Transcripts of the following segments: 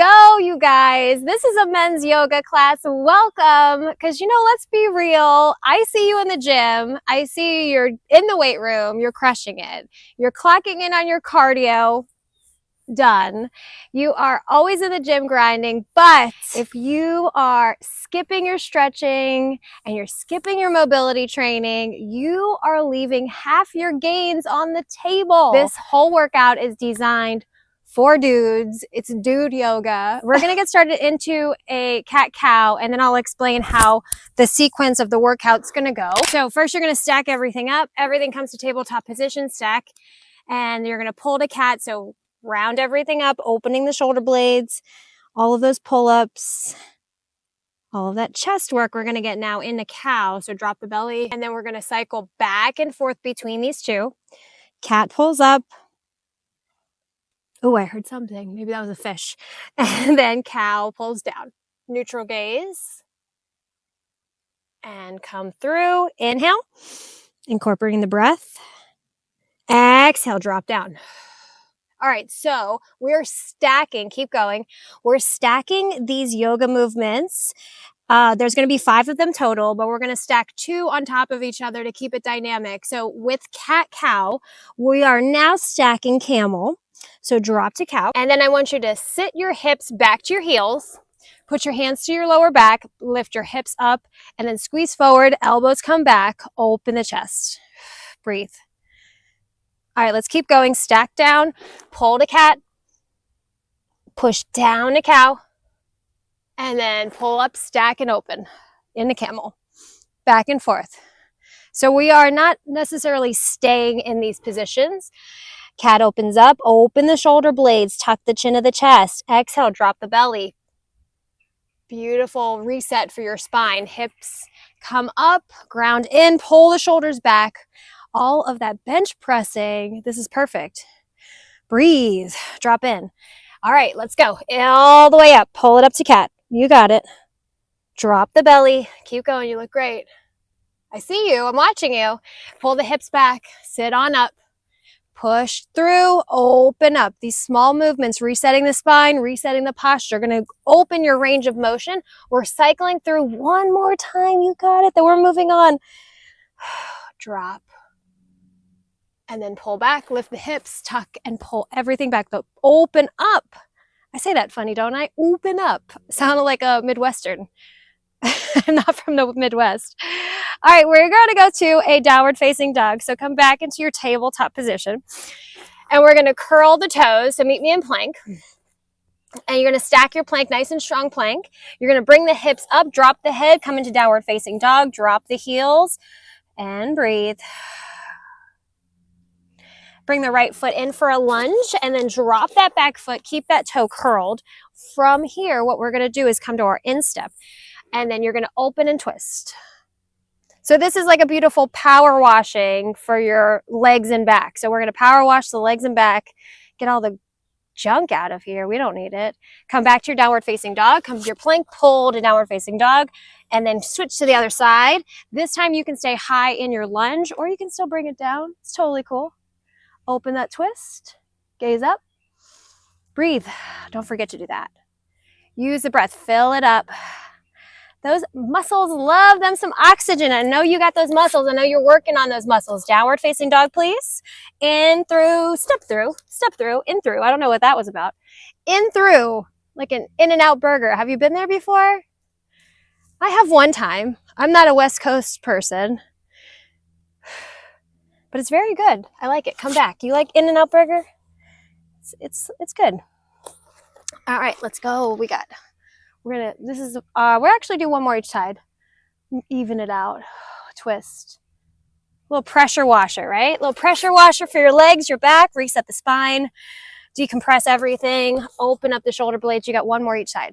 go, you guys. This is a men's yoga class. Welcome. Because, let's be real. I see you in the gym. I see you're in the weight room. You're crushing it. You're clocking in on your cardio. Done. You are always in the gym grinding. But if you are skipping your stretching and you're skipping your mobility training, you are leaving half your gains on the table. This whole workout is designed for dudes. It's dude yoga. We're going to get started into a cat-cow, and then I'll explain how the sequence of the workout's going to go. So first you're going to stack everything up. Everything comes to tabletop position, stack, and you're going to pull to cat. So round everything up, opening the shoulder blades, all of those pull-ups, all of that chest work we're going to get now into cow. So drop the belly, and then we're going to cycle back and forth between these two. Cat pulls up. Oh, I heard something. Maybe that was a fish. And then cow pulls down. Neutral gaze. And come through. Inhale. Incorporating the breath. Exhale, drop down. All right, so we're stacking. Keep going. We're stacking these yoga movements. There's going to be 5 of them total, but we're going to stack 2 on top of each other to keep it dynamic. So with cat-cow, we are now stacking camel. So drop to cow. And then I want you to sit your hips back to your heels. Put your hands to your lower back. Lift your hips up and then squeeze forward. Elbows come back. Open the chest. Breathe. All right, let's keep going. Stack down. Pull to cat. Push down to cow. And then pull up, stack, and open into camel. Back and forth. So we are not necessarily staying in these positions. Cat opens up, open the shoulder blades, tuck the chin of the chest. Exhale, drop the belly. Beautiful reset for your spine. Hips come up, ground in, pull the shoulders back. All of that bench pressing. This is perfect. Breathe, drop in. All right, let's go. All the way up. Pull it up to cat. You got it. Drop the belly. Keep going. You look great. I see you. I'm watching you. Pull the hips back. Sit on up. Push through, open up. These small movements, resetting the spine, resetting the posture, going to open your range of motion. We're cycling through one more time. You got it. Then we're moving on. Drop. And then pull back, lift the hips, tuck, and pull everything back. Open up. I say that funny, don't I? Open up. Sounded like a Midwestern. I'm not from the Midwest. All right, we're going to go to a downward facing dog. So come back into your tabletop position. And we're going to curl the toes. So meet me in plank. And you're going to stack your plank, nice and strong plank. You're going to bring the hips up, drop the head, come into downward facing dog, drop the heels, and breathe. Bring the right foot in for a lunge, and then drop that back foot. Keep that toe curled. From here, what we're going to do is come to our instep. And then you're going to open and twist. So this is like a beautiful power washing for your legs and back. So we're going to power wash the legs and back, get all the junk out of here. We don't need it. Come back to your downward facing dog. Come to your plank, pull to downward facing dog, and then switch to the other side. This time you can stay high in your lunge, or you can still bring it down. It's totally cool. Open that twist. Gaze up. Breathe. Don't forget to do that. Use the breath. Fill it up. Those muscles love them some oxygen. I know you got those muscles. I know you're working on those muscles. Downward facing dog, please. In, through, step through, in, through. I don't know what that was about. In, through, like an In-N-Out burger. Have you been there before? I have one time. I'm not a West Coast person, but it's very good. I like it. Come back. You like In-N-Out burger? It's good. All right, let's go. We're actually do one more each side. Even it out. Twist. A little pressure washer, right? A little pressure washer for your legs, your back. Reset the spine. Decompress everything. Open up the shoulder blades. You got one more each side.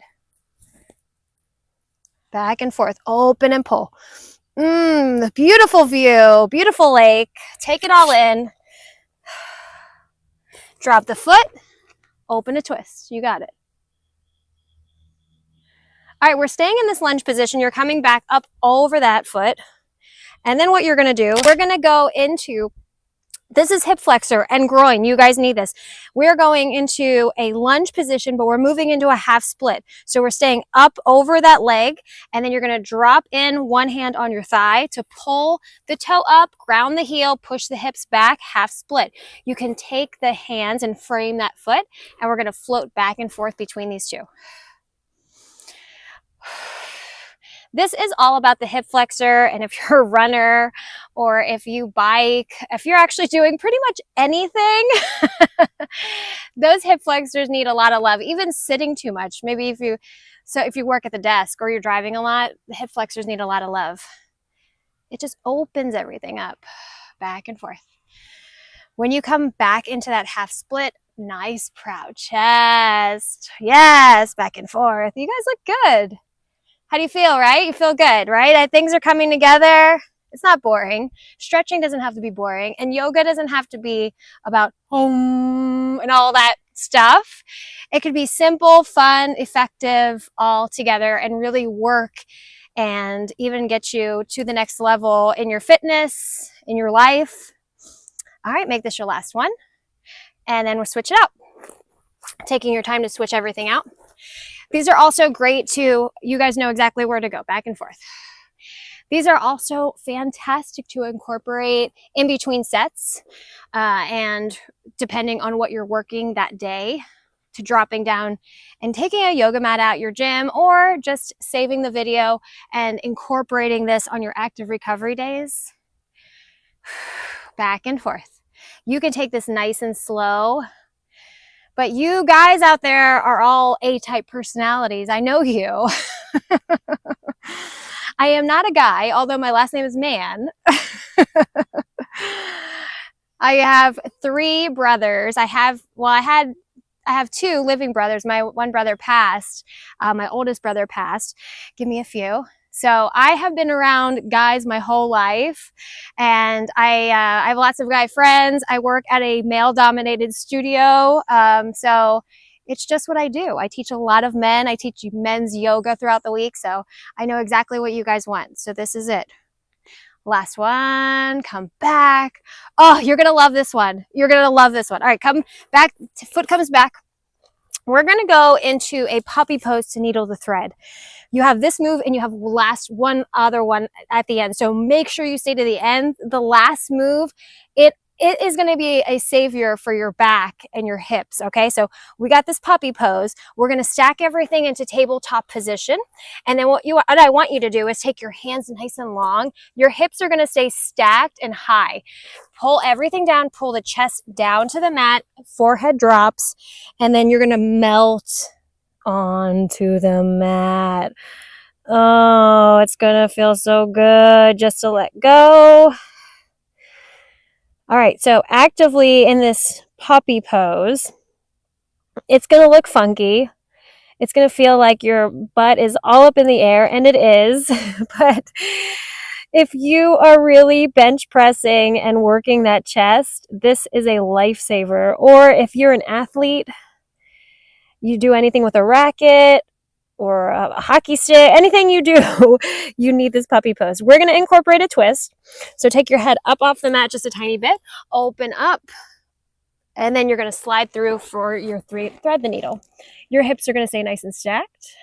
Back and forth. Open and pull. Beautiful view. Beautiful lake. Take it all in. Drop the foot. Open a twist. You got it. All right, we're staying in this lunge position. You're coming back up over that foot. And then what you're going to do, we're going to go into This is hip flexor and groin. You guys need this. We're going into a lunge position, but we're moving into a half split. So we're staying up over that leg, and then you're going to drop in one hand on your thigh to pull the toe up, ground the heel, push the hips back, half split. You can take the hands and frame that foot, and we're going to float back and forth between these two. This is all about the hip flexor, and if you're a runner or if you bike, if you're actually doing pretty much anything, those hip flexors need a lot of love, even sitting too much. Maybe if you work at the desk or you're driving a lot, the hip flexors need a lot of love. It just opens everything up, back and forth. When you come back into that half split, nice proud chest. Yes, back and forth. You guys look good. How do you feel, right? You feel good, right? Things are coming together. It's not boring. Stretching doesn't have to be boring. And yoga doesn't have to be about and all that stuff. It could be simple, fun, effective, all together, and really work and even get you to the next level in your fitness, in your life. All right, make this your last one. And then we'll switch it out. Taking your time to switch everything out. These are also great to, you guys know exactly where to go, back and forth. These are also fantastic to incorporate in between sets and depending on what you're working that day, to dropping down and taking a yoga mat out your gym, or just saving the video and incorporating this on your active recovery days. Back and forth. You can take this nice and slow. But you guys out there are all A-type personalities. I know you. I am not a guy, although my last name is Mann. I have 3 brothers. I have 2 living brothers. My one brother passed. My oldest brother passed. Give me a few. So I have been around guys my whole life, and I have lots of guy friends. I work at a male-dominated studio, so it's just what I do. I teach a lot of men. I teach men's yoga throughout the week, so I know exactly what you guys want. So this is it. Last one, come back. Oh, you're gonna love this one. You're gonna love this one. All right, come back, foot comes back. We're gonna go into a puppy pose to needle the thread. You have this move and you have one other one at the end. So make sure you stay to the end. The last move, it is going to be a savior for your back and your hips. Okay. So we got this puppy pose. We're going to stack everything into tabletop position. And then what I want you to do is take your hands nice and long. Your hips are going to stay stacked and high. Pull everything down, pull the chest down to the mat, forehead drops, and then you're going to melt onto the mat. Oh, it's gonna feel so good just to let go. All right, so actively in this puppy pose, it's gonna look funky. It's gonna feel like your butt is all up in the air, and it is. But if you are really bench pressing and working that chest, this is a lifesaver. Or if you're an athlete, you do anything with a racket or a hockey stick, anything you do, you need this puppy pose. We're going to incorporate a twist. So take your head up off the mat just a tiny bit, open up, and then you're going to slide through for your thread the needle. Your hips are going to stay nice and stacked.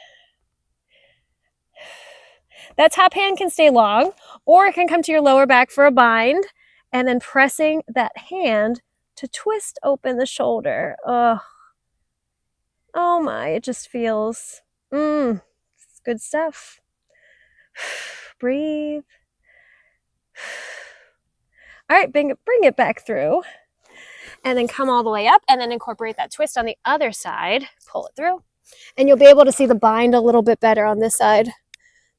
That top hand can stay long, or it can come to your lower back for a bind, and then pressing that hand to twist open the shoulder. Oh my, it just feels, it's good stuff. Breathe. All right, bring it back through. And then come all the way up, and then incorporate that twist on the other side. Pull it through. And you'll be able to see the bind a little bit better on this side. Let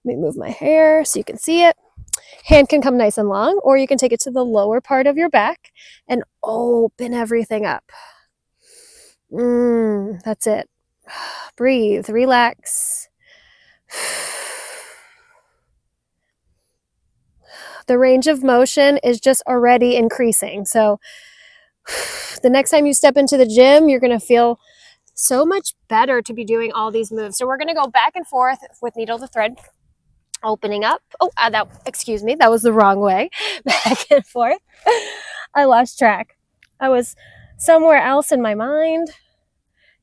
me move my hair so you can see it. Hand can come nice and long, or you can take it to the lower part of your back and open everything up. That's it. Breathe, relax. The range of motion is just already increasing. So the next time you step into the gym, you're going to feel so much better to be doing all these moves. So we're going to go back and forth with needle to thread, opening up. Excuse me, that was the wrong way. Back and forth. I lost track. I was somewhere else in my mind,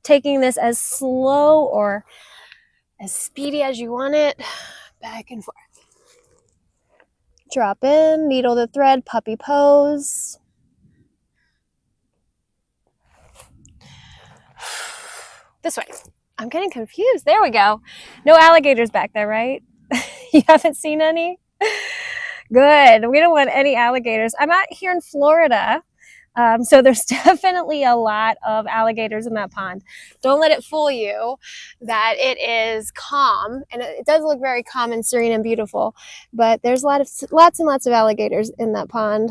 taking this as slow or as speedy as you want it, back and forth. Drop in, needle to thread, puppy pose. This way. I'm getting confused. There we go. No alligators back there, right? You haven't seen any? Good. We don't want any alligators. I'm out here in Florida, so there's definitely a lot of alligators in that pond. Don't let it fool you that it is calm, and it does look very calm and serene and beautiful, but there's lots and lots of alligators in that pond.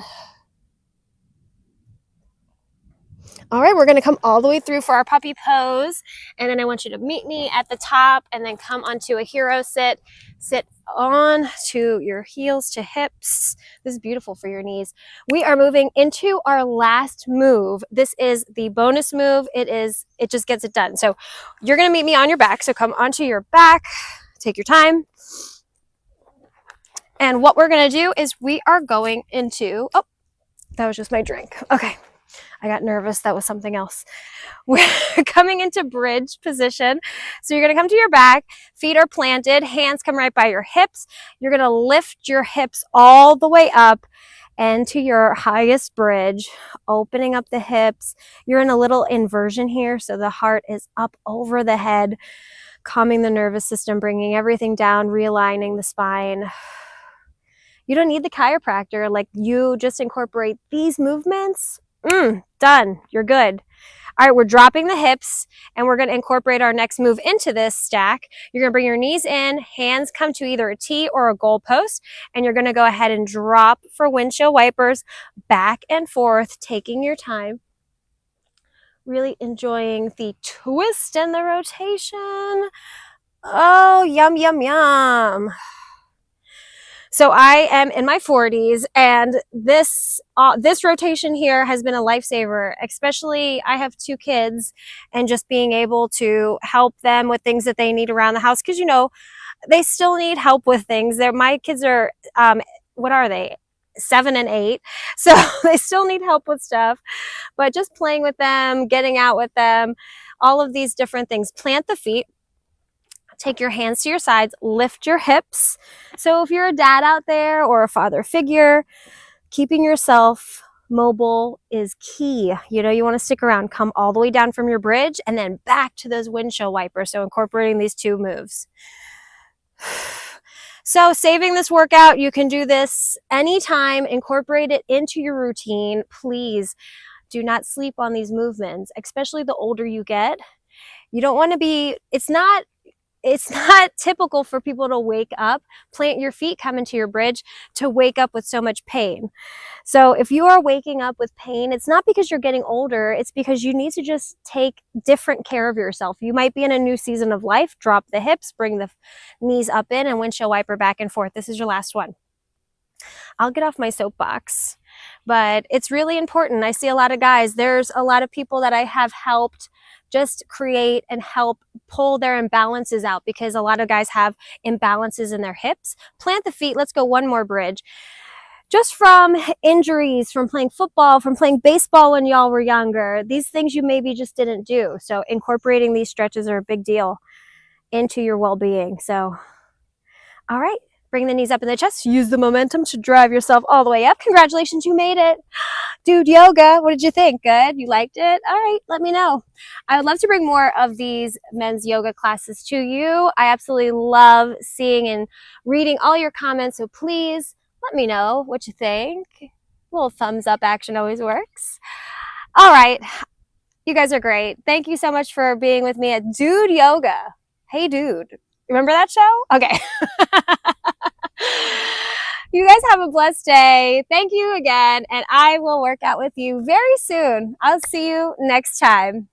All right, we're going to come all the way through for our puppy pose, and then I want you to meet me at the top and then come onto a hero sit. Sit on to your heels to hips. This is beautiful for your knees. We are moving into our last move. This is the bonus move. It just gets it done. So you're going to meet me on your back. So come onto your back, take your time. And what we're going to do is we are going into, oh, that was just my drink. Okay. I got nervous. That was something else. We're coming into bridge position. So you're going to come to your back. Feet are planted. Hands come right by your hips. You're going to lift your hips all the way up and to your highest bridge, opening up the hips. You're in a little inversion here. So the heart is up over the head, calming the nervous system, bringing everything down, realigning the spine. You don't need the chiropractor. Like, you just incorporate these movements. Done. You're good. All right, we're dropping the hips and we're going to incorporate our next move into this stack. You're going to bring your knees in, hands come to either a T or a goal post, and you're going to go ahead and drop for windshield wipers, back and forth, taking your time. Really enjoying the twist and the rotation. Oh, yum, yum, yum. So I am in my 40s, and this rotation here has been a lifesaver, especially I have 2 kids, and just being able to help them with things that they need around the house, because, you know, they still need help with things. My kids are, what are they? 7 and 8. So they still need help with stuff, but just playing with them, getting out with them, all of these different things. Plant the feet. Take your hands to your sides, lift your hips. So if you're a dad out there or a father figure, keeping yourself mobile is key. You know, you want to stick around, come all the way down from your bridge and then back to those windshield wipers. So incorporating these 2 moves. So saving this workout, you can do this anytime, incorporate it into your routine. Please do not sleep on these movements, especially the older you get. You don't want to be, it's not typical for people to wake up, plant your feet, come into your bridge, to wake up with so much pain. So if you are waking up with pain, it's not because you're getting older, it's because you need to just take different care of yourself. You might be in a new season of life. Drop the hips, bring the knees up in, and windshield wiper back and forth. This is your last one. I'll get off my soapbox, but it's really important. I see a lot of guys. There's a lot of people that I have helped just create and help pull their imbalances out, because a lot of guys have imbalances in their hips. Plant the feet. Let's go one more bridge. Just from injuries, from playing football, from playing baseball when y'all were younger, these things you maybe just didn't do. So incorporating these stretches are a big deal into your well-being. So, all right. Bring the knees up in the chest. Use the momentum to drive yourself all the way up. Congratulations, you made it. Dude yoga, what did you think? Good? You liked it? All right, let me know. I would love to bring more of these men's yoga classes to you. I absolutely love seeing and reading all your comments, so please let me know what you think. A little thumbs up action always works. All right, you guys are great. Thank you so much for being with me at Dude Yoga. Hey, dude. Remember that show? Okay. You guys have a blessed day. Thank you again, and I will work out with you very soon. I'll see you next time.